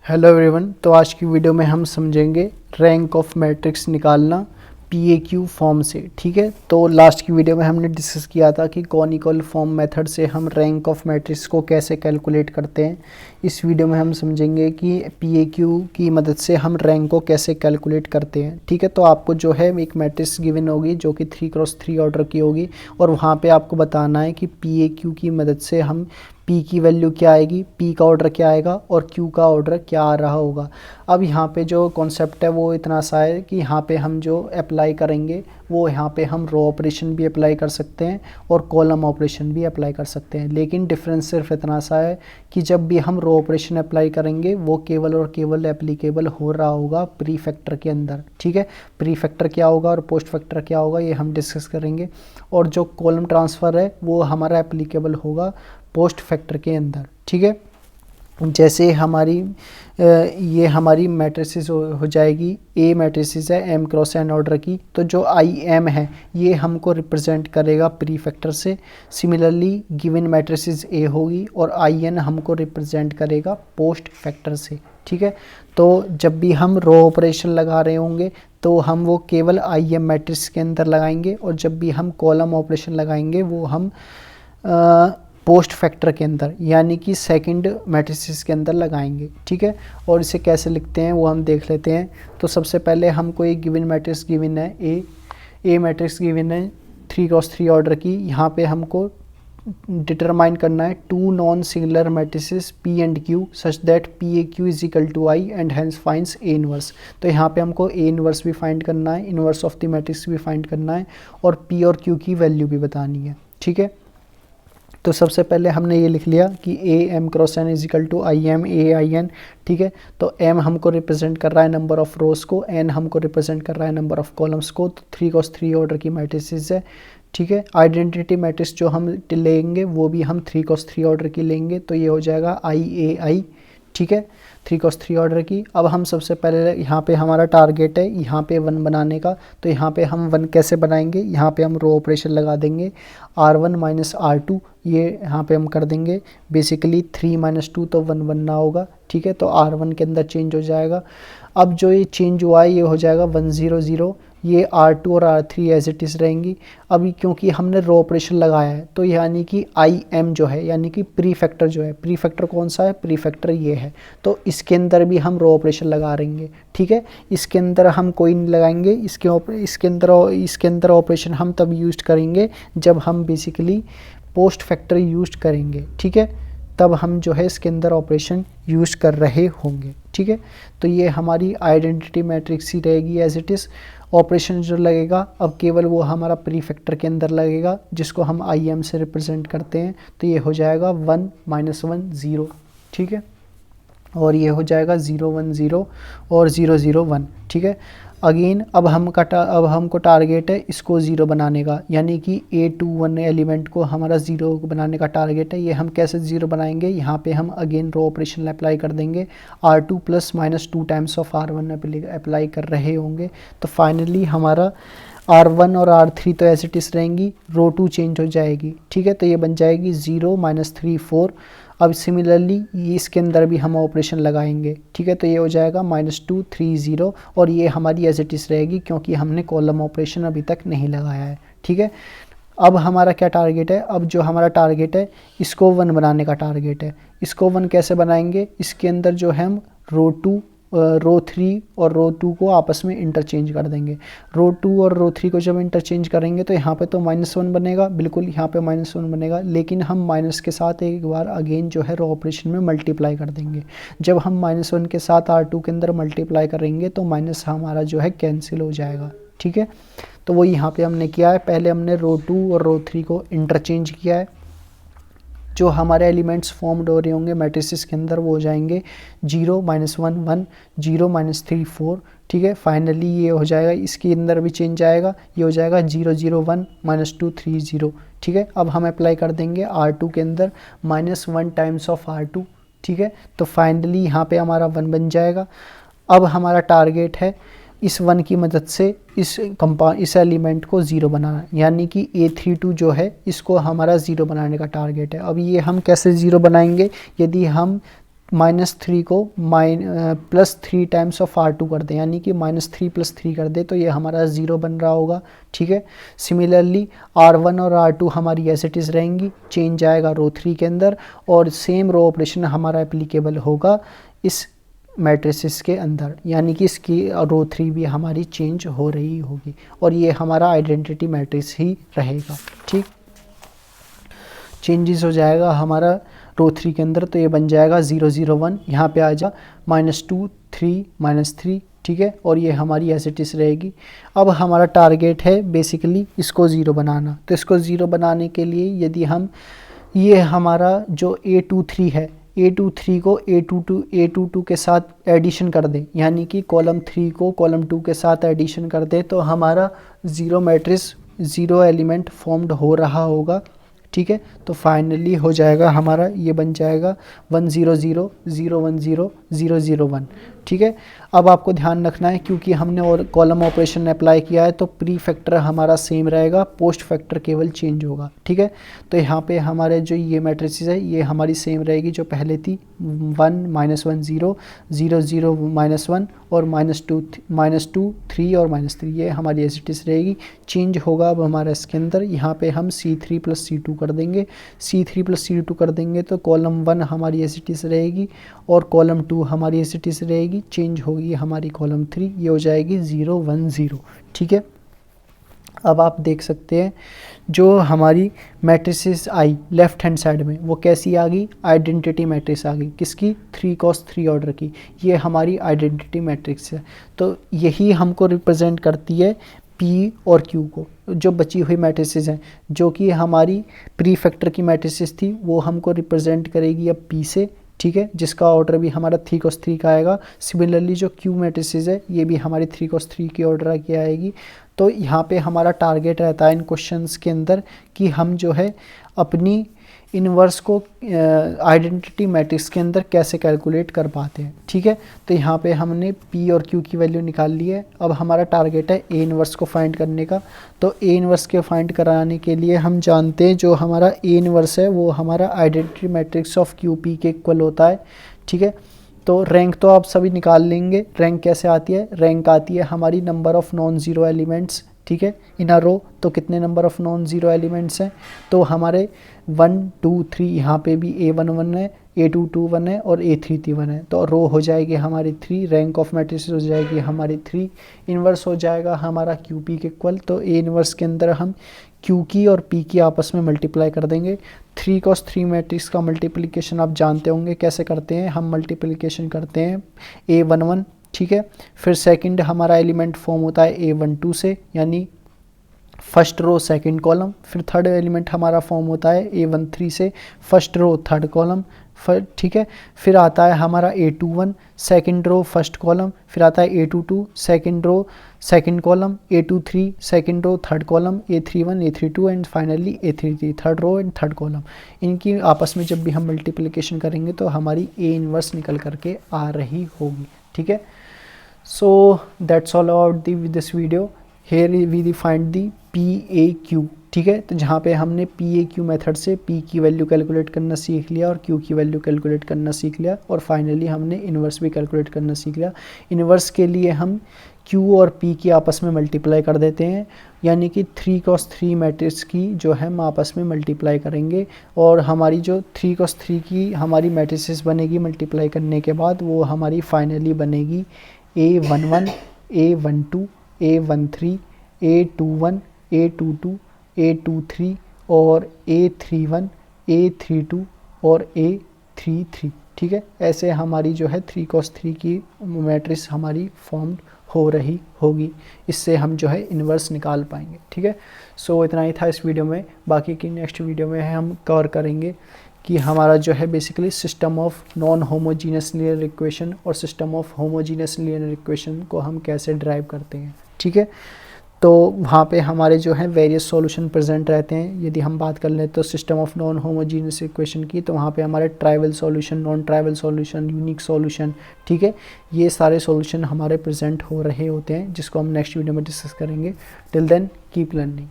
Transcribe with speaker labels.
Speaker 1: Hello everyone. तो आज की वीडियो में हम समझेंगे रैंक ऑफ मैट्रिक्स निकालना पीएक्यू फॉर्म से। ठीक है, तो लास्ट की वीडियो में हमने डिस्कस किया था कि कॉनिकल फॉर्म मेथड से हम रैंक ऑफ मैट्रिक्स को कैसे कैलकुलेट करते हैं। इस वीडियो में हम समझेंगे कि पीएक्यू की मदद से हम रैंक को कैसे कैलकुलेट करते हैं। ठीक है, तो आपको जो है एक मैट्रिक्स गिवन होगी जो कि 3x3 ऑर्डर की होगी और वहाँ पे आपको बताना है कि पीएक्यू की मदद से हम पी की वैल्यू क्या आएगी, पी का ऑर्डर क्या आएगा और क्यू का ऑर्डर क्या आ रहा होगा। अब यहाँ पे जो कॉन्सेप्ट है वो इतना सा है कि यहाँ पे हम जो अप्लाई करेंगे वो यहाँ पे हम रो ऑपरेशन भी अप्लाई कर सकते हैं और कॉलम ऑपरेशन भी अप्लाई कर सकते हैं। लेकिन डिफरेंस सिर्फ इतना सा है कि जब भी हम रो ऑपरेशन अप्लाई करेंगे वो केवल और केवल एप्लीकेबल हो रहा होगा प्री फैक्टर के अंदर। ठीक है, प्री फैक्टर क्या होगा और पोस्ट फैक्टर क्या होगा ये हम डिस्कस करेंगे। और जो कॉलम ट्रांसफ़र है वो हमारा एप्लीकेबल होगा पोस्ट फैक्टर के अंदर। ठीक है, जैसे ये हमारी मैट्रिसेस हो जाएगी। ए मैट्रिसेस है एम क्रॉस एन ऑर्डर की, तो जो आई एम है ये हमको रिप्रेजेंट करेगा प्री फैक्टर से। सिमिलरली गिवन मैट्रिसेस ए होगी और आई एन हमको रिप्रेजेंट करेगा पोस्ट फैक्टर से। ठीक है, तो जब भी हम रो ऑपरेशन लगा रहे होंगे तो हम वो केवल आई एम मैट्रिक्स के अंदर लगाएंगे और जब भी हम कॉलम ऑपरेशन लगाएंगे वो हम पोस्ट फैक्टर के अंदर यानी कि सेकंड मैट्रिसेस के अंदर लगाएंगे। ठीक है, और इसे कैसे लिखते हैं वो हम देख लेते हैं। तो सबसे पहले हमको एक गिवन मैट्रिक्स गिवन है ए मैट्रिक्स गिवन है 3x3 ऑर्डर की। यहाँ पे हमको डिटरमाइन करना है two non singular matrices P and Q such that P A Q is equal to I and hence finds A inverse. तो यहाँ पे हमको ए इनवर्स भी फाइंड करना है, इनवर्स ऑफ द मैट्रिक्स भी फाइंड करना है और पी और क्यू की वैल्यू भी बतानी है। ठीक है, तो सबसे पहले हमने ये लिख लिया कि A m cross n is equal to I m A I n. ठीक है, तो एम हमको रिप्रेजेंट कर रहा है नंबर ऑफ रोज को, एन हमको रिप्रेजेंट कर रहा है नंबर ऑफ कॉलम्स को। तो 3x3 ऑर्डर की मैट्रिसेस है। ठीक है, आइडेंटिटी मैट्रिक्स जो हम लेंगे वो भी हम 3x3 ऑर्डर की लेंगे, तो ये हो जाएगा आई ए आई। ठीक है, 3x3 ऑर्डर की। अब हम सबसे पहले यहाँ पे हमारा टारगेट है यहाँ पे 1 बनाने का, तो यहाँ पे हम 1 कैसे बनाएंगे, यहाँ पे हम रो ऑपरेशन लगा देंगे R1 माइनस R2, ये यहाँ पे हम कर देंगे। बेसिकली 3 माइनस 2 तो 1 बनना होगा। ठीक है, तो R1 के अंदर चेंज हो जाएगा। अब जो ये चेंज हुआ है ये हो जाएगा 1 0 0, ये R2 और R3 एज इट इज़ रहेंगी। अभी क्योंकि हमने रो ऑपरेशन लगाया है तो यानी कि आई एम जो है यानी कि प्री फैक्टर जो है, प्री फैक्टर कौन सा है, प्री फैक्टर ये है, तो इसके अंदर भी हम रो ऑपरेशन लगा रहेंगे। ठीक है, इसके अंदर हम कोई नहीं लगाएंगे, इसके अंदर ऑपरेशन हम तब यूज करेंगे जब हम बेसिकली पोस्ट फैक्टर यूज करेंगे। ठीक है, तब हम जो है इसके अंदर ऑपरेशन यूज कर रहे होंगे। ठीक है, तो ये हमारी आइडेंटिटी मैट्रिक्स ही रहेगी एज इट इज़। ऑपरेशन जो लगेगा अब केवल वो हमारा प्री फैक्टर के अंदर लगेगा जिसको हम आई एम से रिप्रेजेंट करते हैं, तो ये हो जाएगा 1 माइनस 1 0। ठीक है, और ये हो जाएगा 0 1 0 और 0 0 1। ठीक है, अगेन अब हमको टारगेट है इसको 0 बनाने का, यानी कि A21 एलिमेंट को हमारा 0 बनाने का टारगेट है। ये हम कैसे 0 बनाएंगे, यहाँ पे हम अगेन रो ऑपरेशन अप्लाई कर देंगे, R2 plus minus 2 times of R1 apply कर रहे होंगे। तो फाइनली हमारा R1 और R3 तो ऐसे टिस रहेंगी, रो 2 चेंज हो जाएगी। ठीक है, तो ये बन जाएगी 0 माइनस 3 4। अब सिमिलरली ये इसके अंदर भी हम ऑपरेशन लगाएंगे। ठीक है, तो ये हो जाएगा -2 3 0 और ये हमारी एज इट इज़ रहेगी क्योंकि हमने कॉलम ऑपरेशन अभी तक नहीं लगाया है। ठीक है, अब हमारा क्या टारगेट है, अब जो हमारा टारगेट है इसको 1 बनाने का टारगेट है। इसको 1 कैसे बनाएंगे, इसके अंदर जो है हम रो 3 और रो 2 को आपस में इंटरचेंज कर देंगे। रो 2 और रो 3 को जब इंटरचेंज करेंगे तो यहाँ पे तो -1 बनेगा, बिल्कुल यहाँ पे -1 बनेगा, लेकिन हम माइनस के साथ एक बार अगेन जो है रो ऑपरेशन में मल्टीप्लाई कर देंगे। जब हम -1 के साथ R2 के अंदर मल्टीप्लाई करेंगे तो माइनस हमारा जो है कैंसिल हो जाएगा। ठीक है, तो वो यहाँ पे हमने किया है, पहले हमने रो 2 और रो 3 को इंटरचेंज किया है। जो हमारे एलिमेंट्स फॉर्म्ड हो रहे होंगे मैट्रिसेस के अंदर वो हो जाएंगे 0 -1 1 0 -3 4। ठीक है, फाइनली ये हो जाएगा, इसके अंदर भी चेंज आएगा, ये हो जाएगा 0 0 1 -2 3 0। ठीक है, अब हम अप्लाई कर देंगे R2 के अंदर -1 टाइम्स ऑफ R2। ठीक है, तो फाइनली यहाँ पे हमारा 1 बन जाएगा। अब हमारा टारगेट है इस 1 की मदद से इस एलिमेंट को 0 बनाना, यानी कि A32 जो है इसको हमारा 0 बनाने का टारगेट है। अब ये हम कैसे 0 बनाएंगे, यदि हम -3 को +3 टाइम्स ऑफ R2 कर दें, यानी कि -3 + 3 कर दे तो ये हमारा 0 बन रहा होगा, ठीक है। सिमिलरली R1 और R2 हमारी एज इट इज़ रहेंगी, चेंज आएगा रो 3 के अंदर, और सेम रो ऑपरेशन हमारा एप्लीकेबल होगा इस मैट्रिसेस के अंदर, यानी कि इसकी रो 3 भी हमारी चेंज हो रही होगी, और ये हमारा आइडेंटिटी मैट्रिक्स ही रहेगा, ठीक। चेंजेस हो जाएगा हमारा रो 3 के अंदर, तो ये बन जाएगा 0 0 1, यहाँ पे आ जा -2 3 -3, ठीक है, और ये हमारी एज इट इज़ रहेगी। अब हमारा टारगेट है बेसिकली इसको 0 बनाना, तो इसको 0 बनाने के लिए यदि हम ये हमारा जो A23 है, A23 को A22 के साथ एडिशन कर दें, यानी कि कॉलम 3 को कॉलम 2 के साथ एडिशन कर दें, तो हमारा 0 मैट्रिक्स 0 एलिमेंट फॉर्म्ड हो रहा होगा, ठीक है। तो फाइनली हो जाएगा हमारा, ये बन जाएगा 1 0 0 0 1 0 0 0 1, ठीक है। अब आपको ध्यान रखना है क्योंकि हमने और कॉलम ऑपरेशन अप्लाई किया है तो प्री फैक्टर हमारा सेम रहेगा, पोस्ट फैक्टर केवल चेंज होगा, ठीक है। तो यहाँ पे हमारे जो ये मैट्रिसेस है ये हमारी सेम रहेगी जो पहले थी, 1 -1 0 0 0 -1 और -2 3 और -3, ये हमारी एज इट इज़ रहेगी। चेंज होगा अब हमारा इसके अंदर, यहाँ पे हम C3 + C2 कर देंगे, C3 + C2 कर देंगे तो कॉलम 1 हमारी एज इट इज़ रहेगी और कॉलम 2 हमारी एज इट इज़ रहेगी, चेंज होगी हमारी कॉलम 3, ये हो जाएगी 0 1 0, ठीक है। अब आप देख सकते हैं जो हमारी मैट्रिसेस आई लेफ़्ट हैंड साइड में वो कैसी आ गई, आइडेंटिटी मैट्रिक्स आ गई, किसकी, 3 cos 3 ऑर्डर की, ये हमारी आइडेंटिटी मैट्रिक्स है। तो यही हमको रिप्रेजेंट करती है P और Q को, जो बची हुई मैट्रिसेस हैं, जो कि हमारी प्री फैक्टर की मैट्रिसेस थी वो हमको रिप्रेजेंट करेगी अब P से, ठीक है, जिसका ऑर्डर भी हमारा 3 cos 3 का आएगा। सिमिलरली जो Q मैट्रिसेस है ये भी हमारी 3 cos 3 की ऑर्डर की आएगी। तो यहाँ पे हमारा टारगेट रहता है इन क्वेश्चंस के अंदर कि हम जो है अपनी इन्वर्स को आइडेंटिटी मैट्रिक्स के अंदर कैसे कैलकुलेट कर पाते हैं, ठीक है। तो यहाँ पे हमने P और Q की वैल्यू निकाल ली है, अब हमारा टारगेट है A इन्वर्स को फाइंड करने का। तो A इन्वर्स के फाइंड कराने के लिए हम जानते हैं जो हमारा A इन्वर्स है वो हमारा आइडेंटिटी मैट्रिक्स ऑफ QP के इक्वल होता है, ठीक है। तो रैंक तो आप सभी निकाल लेंगे, रैंक कैसे आती है, रैंक आती है हमारी number of non zero elements, ठीक है, इन अ रो। तो कितने number of non zero elements हैं, तो हमारे 1 2 3 यहाँ पे भी A1 1 है, A2 2 1 है और A3 3 1 है, तो रो हो जाएगी हमारी 3, रैंक ऑफ मैट्रिसेस हो जाएगी हमारी 3, इन्वर्स हो जाएगा हमारा QP के इक्वल। तो A इन्वर्स के अंदर हम Q की और P की आपस में मल्टीप्लाई कर देंगे। 3 cos 3 मैट्रिक्स का मल्टीप्लिकेशन आप जानते होंगे कैसे करते हैं, हम मल्टीप्लिकेशन करते हैं A11, ठीक है। फिर सेकंड हमारा एलिमेंट फॉर्म होता है A12 से, यानी फर्स्ट रो सेकंड कॉलम। फिर थर्ड एलिमेंट हमारा फॉर्म होता है A13 से, फर्स्ट रो थर्ड कॉलम, ठीक है। फिर आता है हमारा A21 second row first column, फिर आता है A22 second row second column, A23 second row third column, A31 A32 and finally A33 third row and third column. इनकी आपस में जब भी हम मल्टीप्लिकेशन करेंगे तो हमारी A इन्वर्स निकल करके आ रही होगी, ठीक है। So that's all about this video. Here we find the PAQ, ठीक है। तो जहाँ पे हमने PAQ मेथड से P की वैल्यू कैलकुलेट करना सीख लिया और Q की वैल्यू कैलकुलेट करना सीख लिया, और फाइनली हमने इन्वर्स भी कैलकुलेट करना सीख लिया। इन्वर्स के लिए हम Q और P की आपस में मल्टीप्लाई कर देते हैं, यानी कि 3 cos 3 मैट्रिक्स की जो है हम आपस में मल्टीप्लाई करेंगे, और हमारी जो 3 cos 3 की हमारी मैट्रिसेस बनेगी मल्टीप्लाई करने के बाद, वो हमारी फाइनली बनेगी A11 A12 A13 A21 A22 A23 और A31 A32 और A33, ठीक है। ऐसे हमारी जो है 3 cos 3 की मैट्रिक्स हमारी फॉर्म्ड हो रही होगी, इससे हम जो है इन्वर्स निकाल पाएंगे, ठीक है। सो इतना ही था इस वीडियो में, बाकी की नेक्स्ट वीडियो में हम कवर करेंगे कि हमारा जो है basically system of non homogeneous linear equation और system of homogeneous linear equation को हम कैसे ड्राइव करते हैं, ठीक है। तो वहाँ पे हमारे जो है वेरियस सॉल्यूशन प्रेजेंट रहते हैं। यदि हम बात कर लें तो system of non homogeneous equation की, तो वहाँ पे हमारे trivial solution, non trivial solution, unique solution, ठीक है, ये सारे सॉल्यूशन हमारे प्रेजेंट हो रहे होते हैं, जिसको हम नेक्स्ट वीडियो में डिस्कस करेंगे। Till then keep learning.